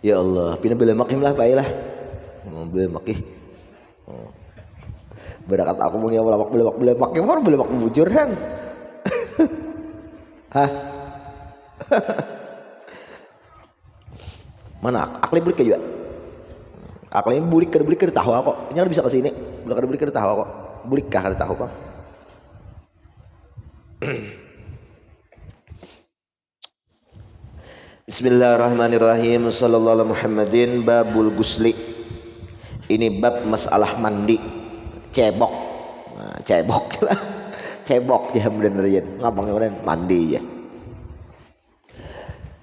Ya Allah, pina bela makim lah Pak lah. Bela makim. Berangkat aku mau bela makim kan bela makim bujur kan. Hah? Mana akli beli juga? Akli bulik ke tahu kok. Ini bisa ke sini. Bulik ke tahu kok. Bulik kah tahu kok. Bismillahirrahmanirrahim. Sallallahu alaihi Muhammadin. Babul gusli. Ini bab masalah mandi. Cebok. Nah, cebok lah. Cebok ya bener aja. Ngapang mandi ya.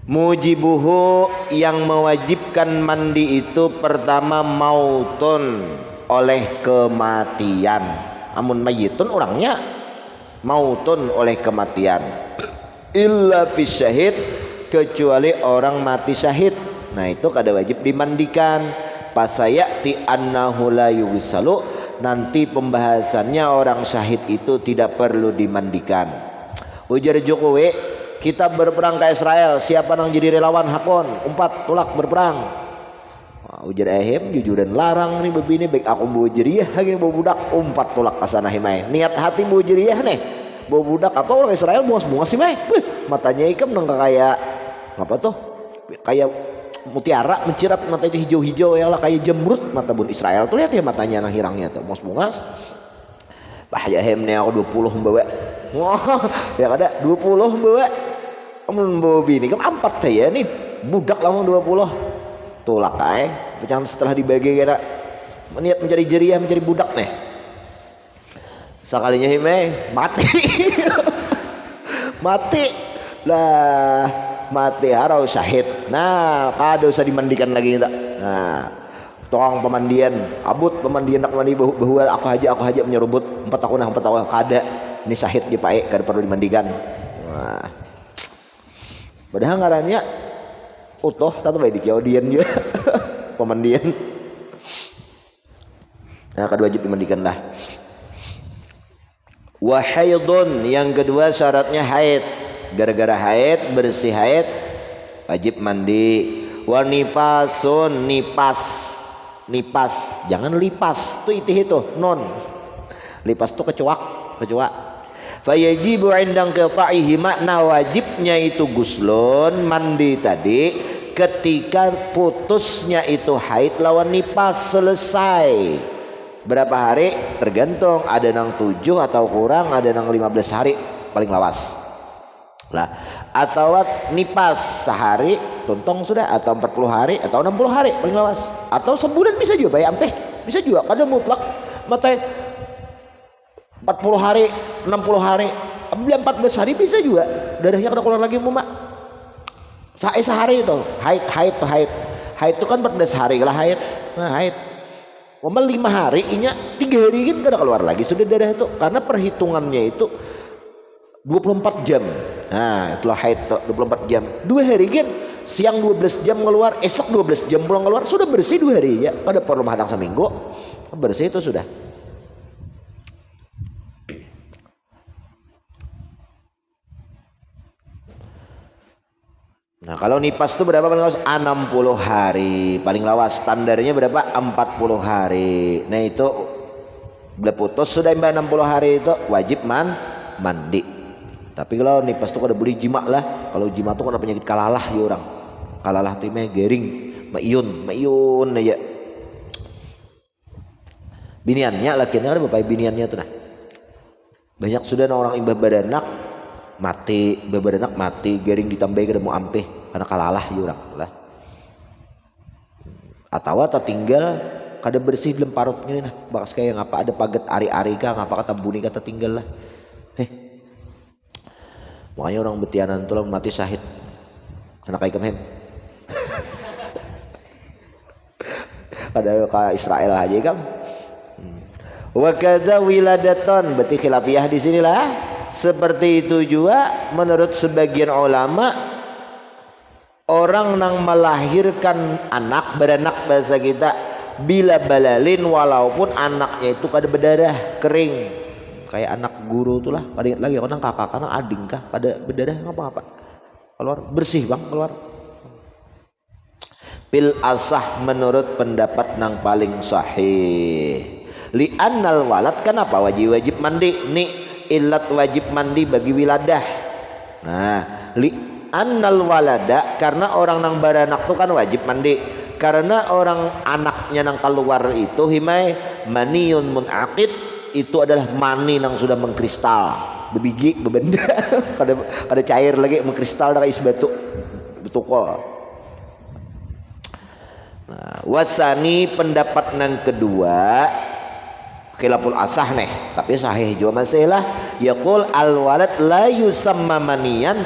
Mujibuhu yang mewajibkan mandi itu pertama mautun oleh kematian. Amun mayitun orangnya mautun oleh kematian. Illa fi syahid kecuali orang mati syahid. Nah itu kada wajib dimandikan. Pasayati annahu la yughsalu. Nanti pembahasannya orang syahid itu tidak perlu dimandikan. Ujar Jokowi, kita berperang ke Israel, siapa yang jadi relawan hakon 4 tulak berperang. Ujar ehem jujur dan larang nih begini baik aku bawa jeriah lagi bawa budak 4 tulak kasana himai. Niat hati bawa jeriah nih. Bawa budak apa orang Israel muas sih mai. Matanya ikam nang kayak apa tuh? Kayak mutiara mencirat mata itu hijau-hijau ya lah kayak jemrut mata bun Israel tuh lihat ya matanya nang hirangnya tuh muas. Bahaya hem nih aku 20 membawa. Wah, ya ada 20 membawa. Kamu bawa bini kamu 4 saya nih budak langsung 20 tulak jangan setelah dibagi kira niat mencari jeriah mencari budak nih sekalinya hime mati mati lah mati harau syahid. Nah kada usah dimandikan lagi tak. Nah tolong pemandian abut pemandian nak mandi bahwa aku haja menyerubut 4 tahun kada ini syahid di pae kada perlu dimandikan. Nah padahal ngarannya utuh tatu bae dikiaudian juga pemandian. Nah kada wajib dimandikan lah. Wa haidun yang kedua syaratnya haid. Gara-gara haid bersih haid wajib mandi. Wa nifasun nipas jangan lipas tuh itu non lipas tuh kecoak fayajibu indang qita'ihi makna wajibnya itu guslun mandi tadi ketika putusnya itu haid lawan nipas selesai. Berapa hari tergantung ada nang 7 atau kurang ada nang 15 hari paling lawas lah atau nipas sehari tuntong sudah atau 40 hari atau 60 hari paling lawas atau sebulan bisa juga bayi ampeh bisa juga kada mutlak mata 40 hari 60 hari 14 hari bisa juga darahnya kada keluar lagi mak sehari itu haid itu kan 14 hari lah haid. Nah haid 5 hari inya 3 hari kan kada keluar lagi sudah darah itu karena perhitungannya itu 24 jam. Nah itulah haid 24 jam 2 hari kan siang 12 jam keluar esok 12 jam pulang keluar sudah bersih 2 hari ya kada perlu mahadang seminggu bersih itu sudah. Nah kalau nipas itu berapa paling lawas 60 hari paling lawas standarnya berapa 40 hari. Nah itu bila putus sudah 60 hari itu wajib mandi. Tapi kalau nipas itu kada boleh jima lah. Kalau jima itu kada penyakit kalalah ya orang. Kalalah itu mah gering mayun aja. Biniannya lakiannya ada bapak biniannya tuh nah. Banyak sudah orang imbah baranak mati beberanak mati garing ditambahi kada mau ampeh karena kalalah ya orang lah atau tertinggal kada bersih dalam parutnya nah bakas kayak ngapa ada paget ari-ari kah ngapa kata buni kata tinggal lah makanya orang betianan tuh mati syahid anak kayak hem ada ke Israel aja kan wa kadza wiladaton berarti khilafiyah di sinilah. Seperti itu juga menurut sebagian ulama orang yang melahirkan anak beranak bahasa kita bila balalin walaupun anaknya itu kada berdarah kering kayak anak guru itulah kada ingat lagi orang kakak karena ading kah kada berdarah ngapa keluar bersih bang keluar Pil asah menurut pendapat nang paling sahih. Li annal walad, kenapa wajib mandi? Nih ilat wajib mandi bagi wiladah. Nah, li annal walada, karena orang nang baranak tuh kan wajib mandi. Karena orang anaknya nang keluar itu himai maniun munaqid, itu adalah mani nang sudah mengkristal, bebiji bebenda kada cair lagi mengkristal dah is batu betukol. Nah, wasani pendapat nang kedua khilaful asah nih, tapi sahih juga masih lah. Yaqul al walad la yusamma maniyan,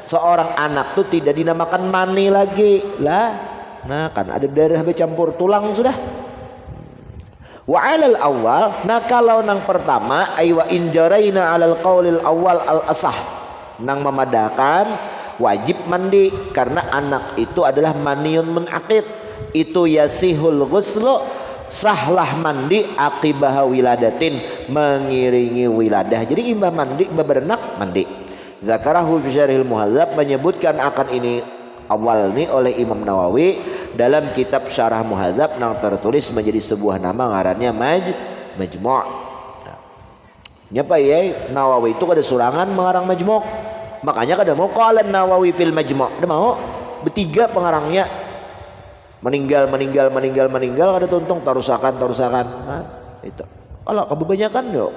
seorang anak tuh tidak dinamakan mani lagi lah. Nah kan ada darah bercampur tulang sudah. Wa alal awal, nah kalau nang pertama aywa injaraina alal qaulil awal al asah, nang memadakan wajib mandi karena anak itu adalah maniun munaqid, itu yasihul ghuslu, sahlah mandi aqibah wiladatin, mengiringi wiladah. Jadi imbah mandi imbah berenak mandi. Zakarahu fi syarhil muhadzab, menyebutkan akan ini awal nih oleh Imam Nawawi dalam kitab Syarah Muhadzab yang tertulis menjadi sebuah nama ngarannya Majmu'. Nyapa ya Nawawi itu kada surangan mengarang Majmu', makanya kada mau qala Nawawi fil Majmu', ada mau bertiga pengarangnya meninggal kada tuntung tarusakan. Nah, itu kalau kebanyakan yo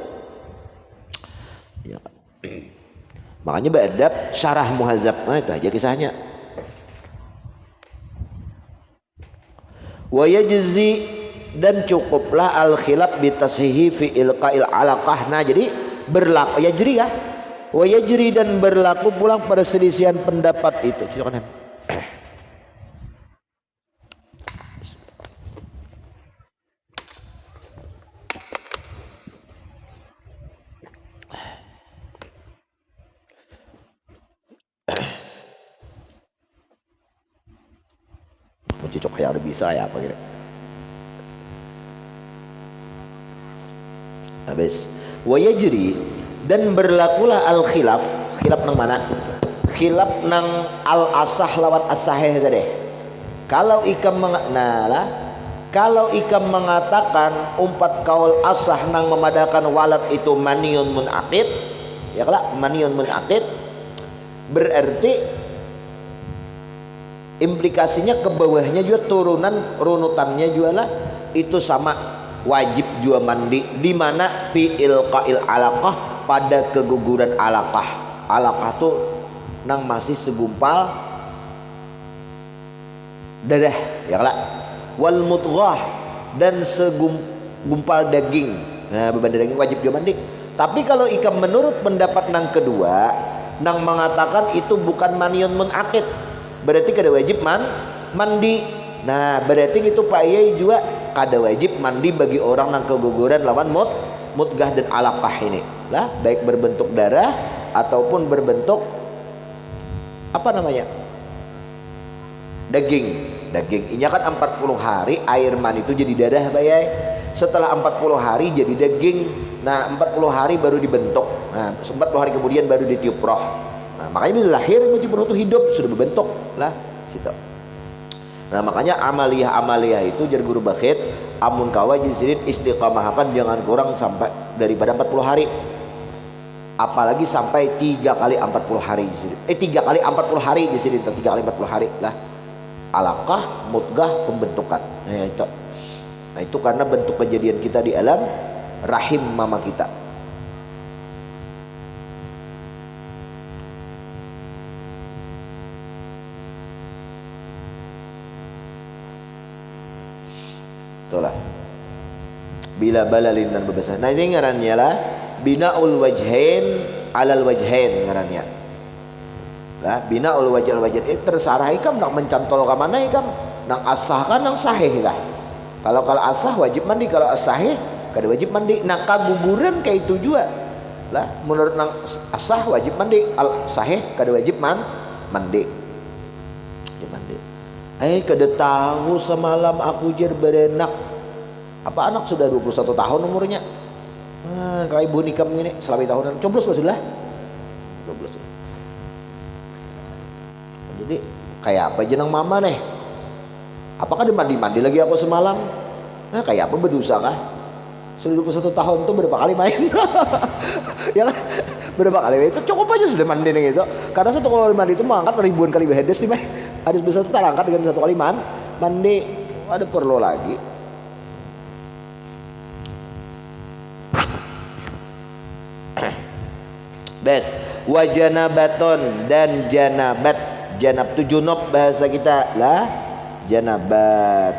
ya. Makanya beadab Syarah Muhadzab, nah itu aja kisahnya. Wa yajzi, dan cukuplah al khilaf bitasihi fi ilqail alaqah. Nah jadi berlaku yajri ya, wa yajri, dan berlaku pulang perselisihan pendapat itu. Silakan. Cocok kayak udah bisa ya apa gitu. Habis wa yajri, dan berlakulah al khilaf nang mana? Khilaf nang al asah lawan as-sahih tadi. Kalau ikam mengatakan umpat kaul asah nang memadakan walad itu maniun munaqid, ya kalau maniun munaqid berarti implikasinya ke bawahnya juga turunan runutannya juga lah itu sama, wajib juga mandi di mana fi ilqail alaqah, pada keguguran alaqah tuh nang masih segumpal darah ya lah, wal mudghah, dan segumpal daging. Nah beban daging wajib juga mandi. Tapi kalau ikam menurut pendapat nang kedua nang mengatakan itu bukan maniun munaqid, berarti kada wajib mandi. Nah berarti itu Pak Yai juga kada wajib mandi bagi orang yang keguguran lawan mudghah dan alaqah ini lah, baik berbentuk darah ataupun berbentuk apa namanya daging. Ini kan 40 hari air mani itu jadi darah Pak Yai, setelah 40 hari jadi daging. Nah 40 hari baru dibentuk, nah 40 hari kemudian baru ditiup roh. Nah makanya bila lahir wajib itu hidup sudah berbentuk lah situ. Nah makanya amaliyah itu jar guru bakhit amun kawa jisirin istiqamahakan jangan kurang sampai daripada 40 hari, apalagi sampai 3 kali 40 hari jisirin 3 kali 40 hari jisirin 3 kali 40 hari lah alaqah mudghah pembentukan. Nah itu karena bentuk kejadian kita di alam rahim mama kita. Itulah bila balalin dan berbesar. Nah ini ngarannya lah binaul wajhain alal wajhain ngarannya lah, binaul wajhal wajhain. Terserah ikam nak mencantol ke mana ikam, nang asah kan nang sahih kah. Kalau asah wajib mandi, kalau as-sahih kada wajib mandi. Nah kaguguran kayak itu juga lah, menurut nang asah wajib mandi, al sahih kada wajib mandi. Kada tahu semalam aku jer berenak apa anak sudah 21 tahun umurnya. Kayak ibu nikam ini selama tahunan coblos lah sudah. Coblos. Jadi kayak apa jenang mama nih? Apakah dia mandi lagi aku semalam? Nah kayak apa berdosa kah? Sudah 21 tahun tuh berapa kali main? Ya kan? Berapa kali itu cukup aja sudah mandi gitu. Karena satu kali mandi itu mengangkat ribuan kali behedes nih, hadis besar itu tak angkat dengan satu kali mandi. Ada perlu lagi. Bes, wajanabaton dan janabat. Janab itu junub bahasa kita lah, janabat.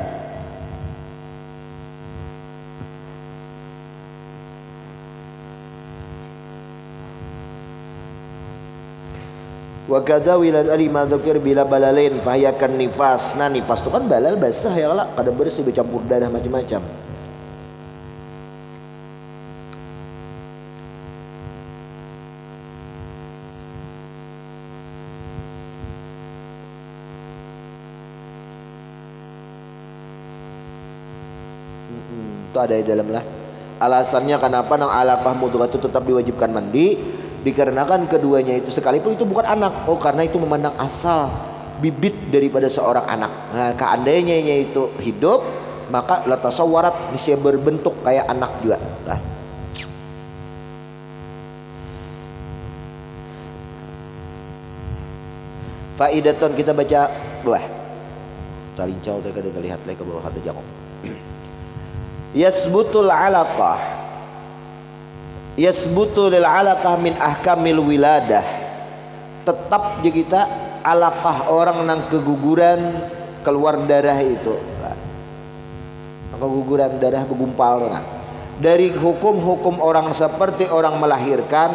Wa kadza wilal alima dzakir bila balalin fahiyakan nifas. Nah nifas itu kan balal basah ya lah, kada bersih bercampur darah macam-macam. Itu ada di dalam lah. Alasannya kenapa nang alaqah mudghah itu tetap diwajibkan mandi, dikarenakan keduanya itu sekalipun itu bukan anak. Oh karena itu memandang asal bibit daripada seorang anak. Nah keandainya itu hidup, maka la tasawwarat bisa berbentuk kayak anak juga lah. Faidaton kita baca buah talincau tadi kita lihat lagi ke bawah kata jangkok. Yasbutul alaqah, yasbutu lil alaqah min ahkamil wiladah. Tetap di kita alaqah orang nang keguguran keluar darah itu, keguguran darah begumpal. Nah dari hukum-hukum orang seperti orang melahirkan,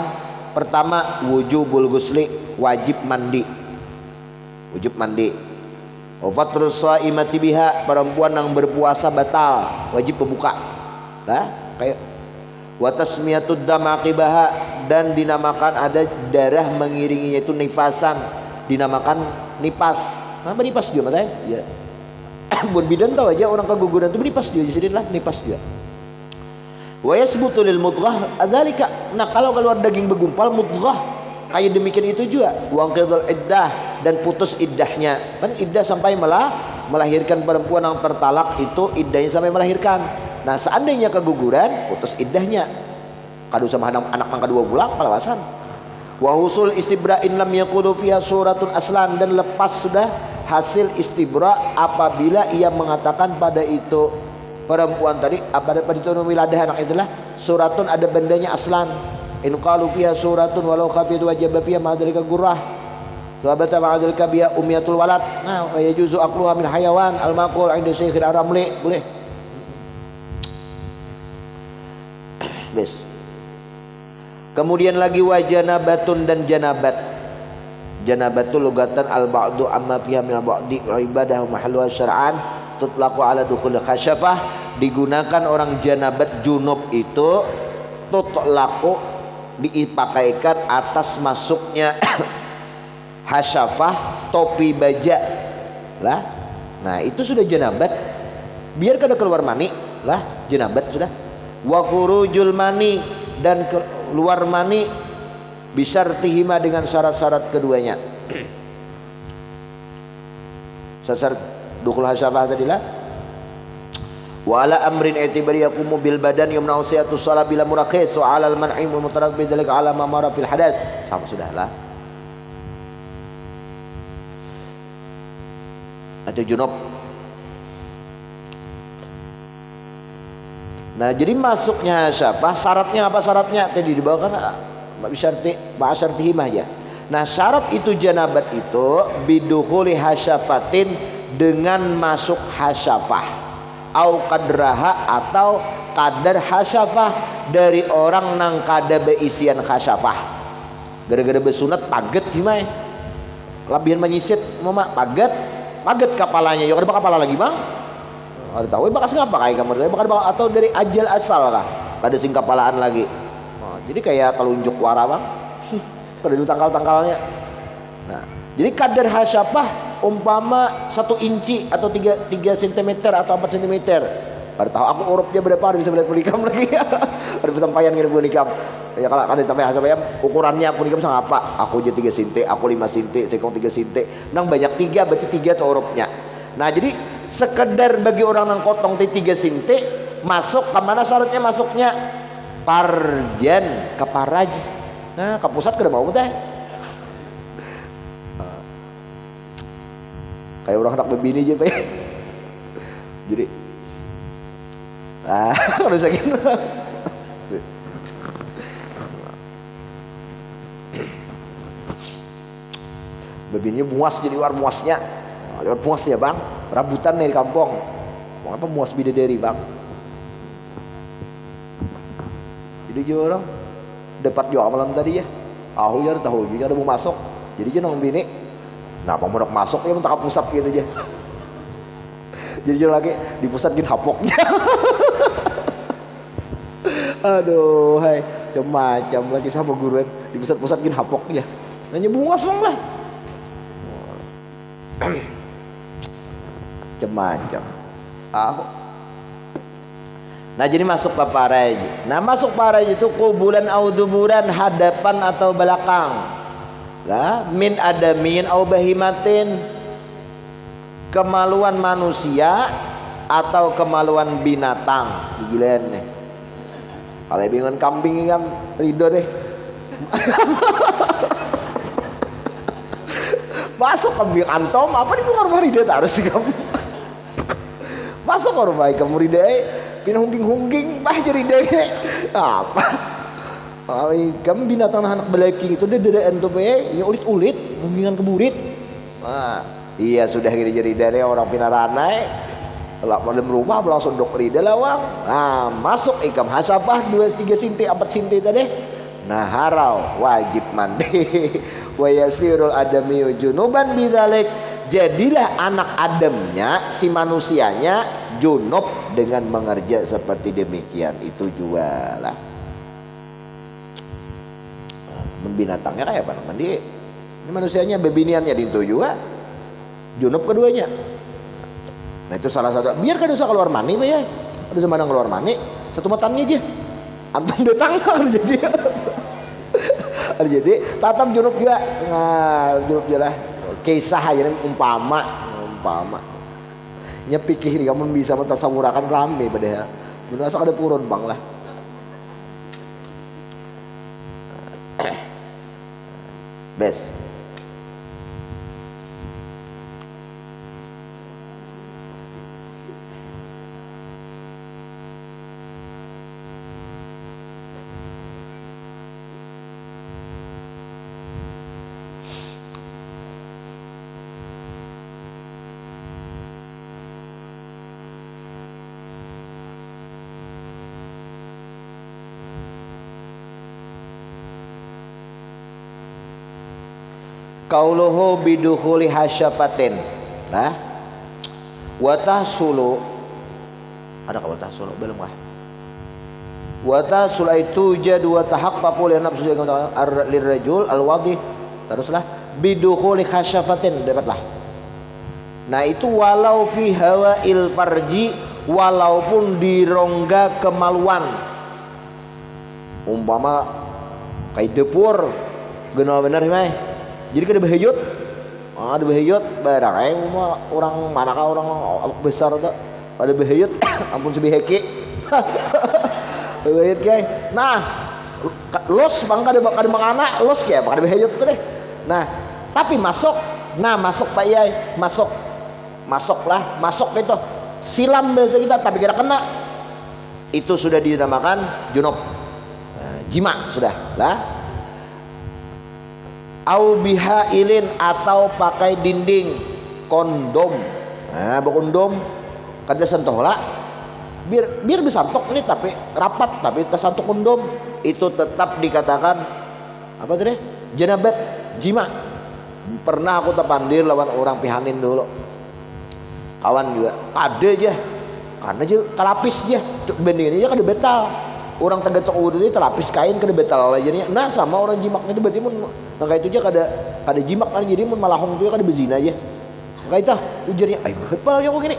pertama wujubul ghusli, wajib mandi, wajib mandi. Fatrus shaimati biha, perempuan yang berpuasa batal, wajib berbuka. Nah, kayak wa tasmiyatud dam aqibaha, dan dinamakan ada darah mengiringinya itu nifasan, dinamakan nipas. Apa nipas dia matanya? Ya. Buat bidan tahu aja orang keguguran itu nipas dia, disinilah nipas dia. Wa yasbutu lil mudghah adzalika. Nah, kalau keluar daging bergumpal mudghah kayak demikian itu juga waqidul iddah, dan putus iddahnya. Kan iddah sampai melahirkan, perempuan yang tertalak itu iddahnya sampai melahirkan. Nah seandainya keguguran putus iddahnya, kadu sama anak mangka 2 bulan kalawasan. Wa husul istibra'in lam yaqulu fiha suratun aslan, dan lepas sudah hasil istibra apabila ia mengatakan pada itu perempuan tadi pada itu wiladah anak itulah suratun ada bandanya aslan. In qalu fiha suratun walau khafid wajib fiha ma'adzalika gurrah sabata ma'adzalika biha umiyatul walad. Nah wa yajuzu aqluha min hayawan al-maqul 'inda Syekhil Aramli, boleh. Bes. Kemudian lagi wajanabatun dan janabat. Janabatul lugatan al-ba'du amma fiha min al-ba'di ibadah mahalluha syar'an tutlaqu ala dukhul khasyafah. Digunakan orang janabat junub itu tutlaqu, dipakaikan atas masuknya hasyafah, topi baja lah. Nah itu sudah janabat, biar kada keluar mani lah, janabat sudah. Wa khurujul mani, dan keluar mani bisyartihima, dengan syarat-syarat keduanya. Syarat dukhul hasyafah tadilah. Wa ala amrin i'tibari yaqumu bil badan yumna'u siyatu shalah bila murakhis wa 'ala al man'i wal mutarak bi dzalika 'ala ma mara fil hadas. Sama sudahlah. Atau junub. Nah, jadi masuknya syafah syaratnya apa? Syaratnya tadi dibawakan syartihimah ya. Nah, syarat itu janabat itu bidukhuli hasyafatin, dengan masuk hasyafah. Au kadraha, atau kadar hasyafah dari orang nang kada beisian hasyafah. Gara-gara besunat paget gimana? Labihan menyisit mama paget kepalanya. Ya kada kepala lagi bang. Ada tahu bakas ngapa kayak kamu? Atau dari ajal asal kah? Kada sing kepalaan lagi. Oh, jadi kayak telunjuk wara bang. Kada ditangkal-tangkalnya. Nah, jadi kadar hasyafah umpama 1 inci atau 3 cm atau 4 cm. Pada tahu aku urupnya berapa, bisa melihat punikam lagi. Ada pesampaian ngirim punikam. Ya kalau ada sampai hasil ukurannya punikam sama apa? Aku aja 3 cm, aku 5 cm, sekong 3 cm. Nang banyak 3 berarti 3 tuh urupnya. Nah, jadi sekedar bagi orang nang kotong ti 3 sinti masuk ke mana syaratnya masuknya parjan ke paraj. Nah ke pusat kada mau teh kayak orang anak bebini aja pak. Jadi kalau sakit bebininya muas jadi luar muasnya. Lewat muasnya bang, rabutan nih di kampung. Mau apa muas bidadari bang? Jadi juga orang dapat jual malam tadi ya. Tahu juga ada mau masuk. Jadi dia nang bini. Nah mau masuk ya minta ke pusat gitu aja. Jadi dia lagi di pusat gin hapoknya. Aduh, hai macam lagi sama guruan di pusat gin hapoknya. Nanya muas bang lah. Macam nah jadi masuk ke faraj. Nah masuk faraj itu kubulan au duburan, hadapan atau belakang lah, min adamin au bahimatin, kemaluan manusia atau kemaluan binatang. Digilain nih kalau bingung kambing kan rido deh. Masuk kambing antom apa di rumah rido harus kamu masuk ke rumah kamu ridai pinahungging-hungging bah jadi deh apa kamu binatang anak belaki itu dia dedaan tuh ini ulit-ulit hunggingan keburit. Iya sudah gini jadi dari orang pinaranai lah dalam rumah langsung dok rida lawang. Masuk ikam hasabah 2-3 sinti 4 sinti tadi. Nah harau wajib mandi wa yasirul adami junuban bidzalik. Jadilah anak Adamnya si manusianya junub dengan mengerja seperti demikian. Itu juga lah binatangnya kayak apa mandi ini manusianya bebiniannya itu juga junub keduanya. Nah itu salah satu biar kada usah keluar mani ya ada zaman keluar mani satu matannya aja antum datang jadi jadi tatap junub juga. Nah junub juga lah kisah aja umpama nyepikir kamu bisa mentasawurakan rame padahal benar asal ada purun bang lah. Best qauluhu bidukhuli hasyafatin nah watahsulu ada ka watahsulu belum kah watahsul itu jadu wa tahaqqaqu li nafsi lirrajul alwadih teruslah bidukhuli hasyafatin dapatlah. Nah itu walau fi hawail farji walaupun di rongga kemaluan umpama kayak dapur genal bener mah jadi kada bahayut ada bahayut barang orang manakah orang besar tuh pada bahayut ampun sebiheki bahayut kayak nah los bang kada mangana los kayak kada bahayut tuh deh. Nah tapi masuk pak Yai masuk itu silam bahasa kita tapi kada kena itu sudah dinamakan junub jima sudah lah. Au bihailin atau pakai dinding kondom. Nah kondom kerja sentuh lah biar bisa tok nih tapi rapat tapi tersantuk kondom itu tetap dikatakan apa tuh deh janabat jima. Pernah aku terpandir lawan orang pihanin dulu kawan juga ada aja karena aja telapis aja bandingin aja kan betal orang tergetok udah ini telapis kain kada betal lah jadinya. Nah sama orang jimaknya itu berarti mun maka itu aja kada jimak kan jadi mun malahong itu kada bezina aja. Maka itu ujarnya ai bepal ya kok gini.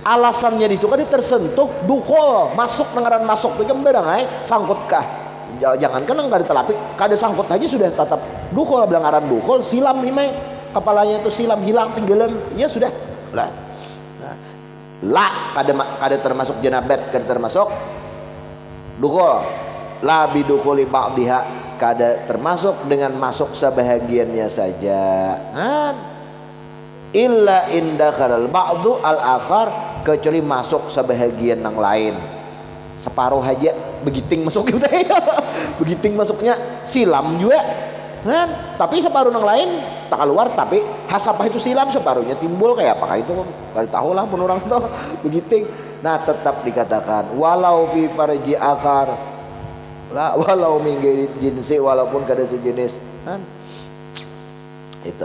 Alasannya di situ kan tersentuh dukul masuk dengaran masuk itu kan barang ai sangkut kah. Jangan kan kada telapis kada sangkut aja sudah tetap dukul belangaran dukul silam himai kepalanya itu silam hilang tenggelam ya sudah lah Nah, la kada termasuk janabat, kada termasuk dukul. La bidukuli ba'diha, kada termasuk dengan masuk sebahagiannya saja. Illa indakhalal ba'du al-akhar, kecuali masuk sebahagian yang lain. Separuh aja begiting masuk gitu ya. Begiting masuknya silam juga. Tapi separuh yang lain tak keluar, tapi hasapah itu silam, separuhnya timbul kayak apakah itu kali tahu lah menurang tuh begiting. Nah, tetap dikatakan walau fi farji akar, lah walau minggu jinsi, walaupun kada sejenis, itu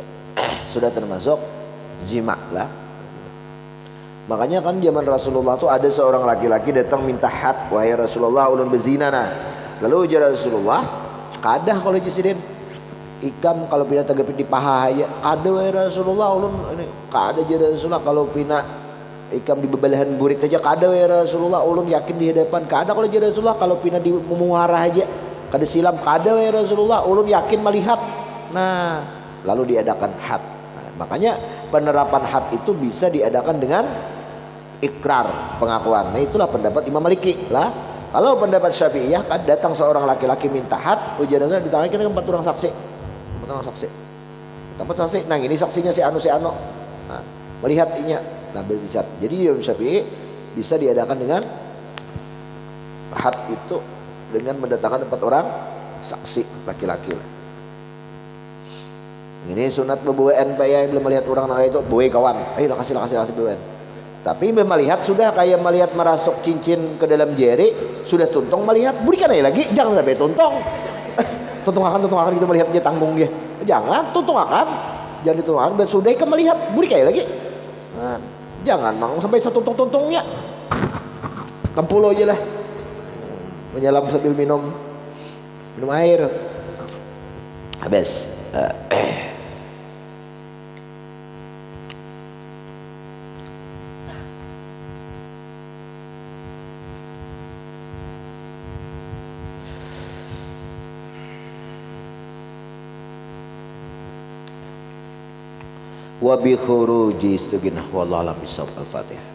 sudah termasuk jima lah. Makanya kan zaman Rasulullah tuh ada seorang laki-laki datang minta had, wahai Rasulullah ulun bezina nah. Lalu ujar Rasulullah, kadah kalau jisidin ikam kalau pina tagapit di paha aja, kada wahai Rasulullah ulun ini kada jadi Rasulullah kalau pina ikam di bebelahan burit aja, kada wahai Rasulullah ulun yakin di hadapan, kada kalau jadi Rasulullah kalau pina di muara aja, kada silam, kada wahai Rasulullah ulun yakin melihat. Nah, lalu diadakan had. Makanya penerapan had itu bisa diadakan dengan ikrar, pengakuan. Nah, itulah pendapat Imam Maliki lah. Kalau pendapat Syafi'iyah kan datang seorang laki-laki minta had, ujiannya ditangani dengan 4 orang saksi. 4 orang saksi. 4 saksi. Nah, ini saksinya si anu. Nah, melihat inya. Nah, bisa. Jadi Imam Syafi'i bisa diadakan dengan had itu dengan mendatangkan 4 orang saksi laki-laki lah. Ini sunat bebuan Pak ya, belum melihat orang lain itu buai kawan. Ayo kasih bebuan. Tapi melihat sudah kayak melihat merasuk cincin ke dalam jari, sudah tuntong melihat, berikan aja lagi, jangan sampai tuntong. Tuntung akan kita melihat dia tanggung dia. Jangan tuntung akan, jangan dituntung akan. Sudah ke melihat, berikan aja lagi. Nah, jangan mang sampai setuntung-tuntungnya. Kampulo aja lah. Menyelam sambil minum air. Habis. Wa bi khuruji istighna wallahu a'lam bishawab. Al-Fatihah.